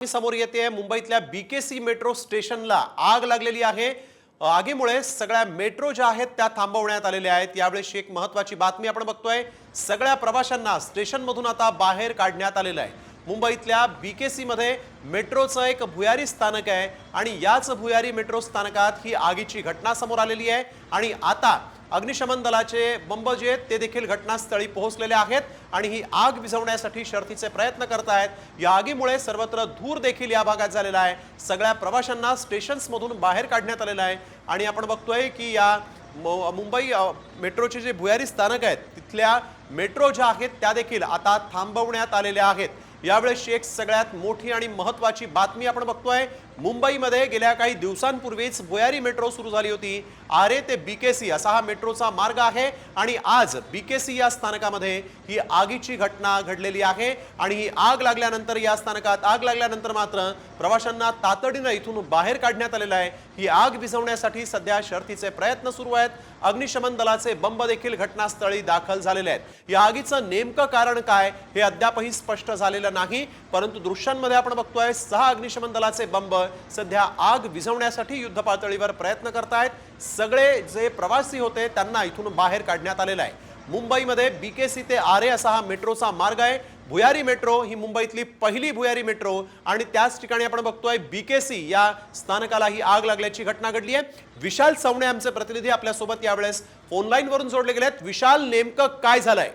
समोर येते मुंबईतल्या बीकेसी मेट्रो स्टेशनला आग लागलेली आहे। आगीमुळे सगळ्या मेट्रो ज्या आहेत त्या थांबवण्यात आलेल्या आहेत। यावेळी एक महत्त्वाची बातमी आपण बघतोय, सगळ्या प्रवाशांना स्टेशन मधून आता बाहेर काढण्यात आलेलं आहे। मुंबईतल्या बीकेसी मध्ये मेट्रोचं एक भुयारी स्थानक आहे आणि याच भुयारी मेट्रो स्थानकात ही आगीची घटना समोर आलेली आहे आणि आता अग्निशमन दलाचे बंब जे आहेत ते देखील घटनास्थळी पोहोचलेले आहेत आणि ही आग विझवण्यासाठी शर्थीचे प्रयत्न करत आहेत। या आगीमुळे सर्वत्र धूर देखील या भागात झालेला आहे। सगळ्या प्रवाशांना स्टेशन्स मधून बाहेर काढण्यात आलेलं आहे आणि आपण बघतोय की या मुंबई मेट्रोचे जे भुयारी स्थानक आहेत तिथल्या मेट्रो ज्या आहेत त्या देखील आता थांबवण्यात आलेल्या आहेत। यावेळी एक सगळ्यात मोठी आणि महत्त्वाची बातमी आपण बघतोय, मुंबईमध्ये गेल्या काही दिवसांपूर्वीच भुयारी मेट्रो सुरू झाली होती। आरे ते बीकेसी असा हा मेट्रोचा मार्ग आहे आणि आज बीकेसी या स्थानकामध्ये ही आगीची घटना घडलेली आहे आणि ही आग लागल्यानंतर या स्थानकात आग लागल्यानंतर मात्र प्रवाशांना तातडीने इथून बाहेर काढण्यात आलेलं आहे। ही आग विझवण्यासाठी सध्या शर्थीचे प्रयत्न सुरू आहेत। अग्निशमन दलाचे बंब देखील घटनास्थळी दाखल झालेले आहेत। या आगीचं नेमकं कारण काय हे अद्यापही स्पष्ट झालेलं नाही, परंतु दृश्यांमध्ये आपण बघतोय 6 अग्निशमन दलाचे बंब सध्या आग विझवण्यासाठी युद्ध पातळीवर प्रयत्न करतायत। सगळे जे प्रवासी होते त्यांना इथून बाहेर काढण्यात आलेलं आहे। मुंबईमध्ये बीकेसी ते आरे असा हा मेट्रोचा मार्ग आहे। भुयारी मेट्रो ही मुंबईतली पहिली भुयारी मेट्रो आणि त्याच ठिकाणी आपण बघतोय बीकेसी या स्थानकाला ही आग लागल्याची घटना घडली आहे। विशाल चवणे आमचे प्रतिनिधी आपल्या सोबत यावेळेस फोन लाईन वरून जोडले गेले आहेत। विशाल, नेमकं काय झालंय?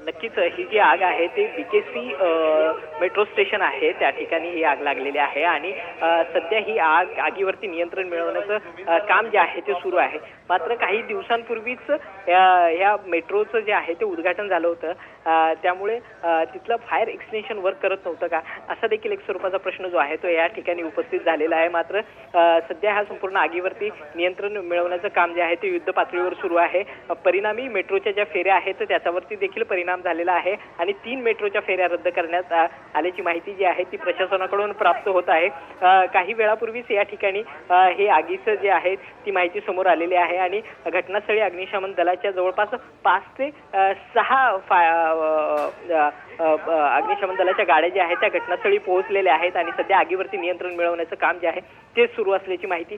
नक्कीच ही जी आग आहे ते बीकेसी मेट्रो स्टेशन आहे त्या ठिकाणी ही आग लागलेली आहे आणि सध्या ही आगीवरती नियंत्रण मिळवण्याचं काम जे आहे ते सुरू आहे। मात्र काही दिवसांपूर्वीच या मेट्रोचं जे आहे ते उद्घाटन झालं होतं, त्यामुळे तिथलं फायर एक्सटेन्शन वर्क करत नव्हतं का असा देखील एक स्वरूपाचा प्रश्न जो आहे तो या ठिकाणी उपस्थित झालेला आहे। मात्र सध्या हा संपूर्ण आगीवरती नियंत्रण मिळवण्याचं काम जे आहे ते युद्ध पातळीवर सुरू आहे। परिणामी मेट्रोच्या ज्या फेऱ्या आहेत त्याच्यावरती देखील परिणाम झालेला आहे आणि 3 मेट्रोच्या फेऱ्या रद्द करण्यात आल्याची माहिती जी आहे ती प्रशासनाकडून प्राप्त होत आहे। काही वेळापूर्वीच या ठिकाणी हे आगीचं जे आहे ती माहिती समोर आलेली आहे आणि घटनास्थळी अग्निशमन दलाच्या जवळपास 5 ते 6 अग्निशमन दलाच्या गाड्या ज्या आहेत त्या घटनास्थळी पोहोचलेल्या आहेत आणि सध्या आगीवरती नियंत्रण मिळवण्याचं काम जे आहे ते सुरू असल्याची माहिती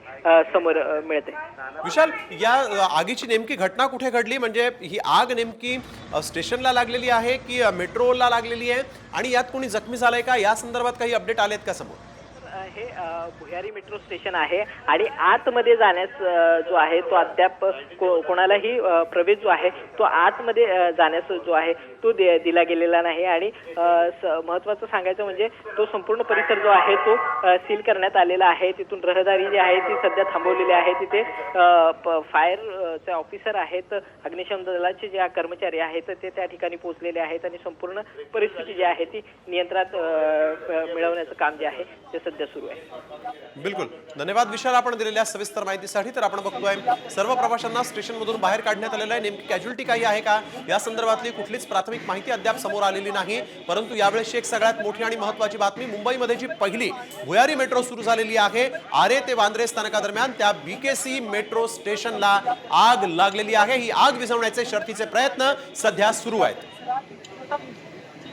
समोर मिळते। विशाल, या आगीची नेमकी घटना कुठे घडली? म्हणजे ही आग नेमकी स्टेशनला लागलेली आहे की मेट्रोला लागलेली आहे आणि यात कोणी जखमी झालंय का? या संदर्भात काही अपडेट आलेत का समोर? हे भुयारी मेट्रो स्टेशन आहे आणि आतमध्ये जाण्यास जो आहे तो अद्याप कोणालाही प्रवेश जो आहे तो आतमध्ये जाण्यास जो आहे तो दिला गेलेला नाही आणि महत्त्वाचं सांगायचं म्हणजे तो संपूर्ण परिसर जो आहे तो सील करण्यात आलेला आहे। तिथून रहदारी जी आहे ती सध्या थांबवलेली आहे। तिथे फायरचे ऑफिसर आहेत, अग्निशमन दलाचे जे कर्मचारी आहेत ते त्या ठिकाणी पोहोचलेले आहेत आणि संपूर्ण परिस्थिती जी आहे ती नियंत्रणात मिळवण्याचं काम जे आहे ते सध्या सुरू आहे। बिलकुल, धन्यवाद विशाल आपण दिलेल्या सविस्तर माहितीसाठी। तर आपण बघतोय सर्व प्रवाशांना स्टेशन मधून बाहेर काढण्यात आलेलं आहे। नेमकी कॅज्युअल्टी काही आहे का या संदर्भातली कुठलीच प्राथमिक माहिती अद्याप समोर आलेली नाही, परंतु यावेळेस एक सगळ्यात मोठी आणि महत्त्वाची बातमी, मुंबईमध्ये जी पहिली भुयारी मेट्रो सुरू झालेली आहे आरे ते वांद्रे स्थानकादरम्यान त्या बीकेसी मेट्रो स्टेशनला आग लागलेली आहे। ही आग विझवण्याचे शर्थीचे प्रयत्न सध्या सुरू आहेत।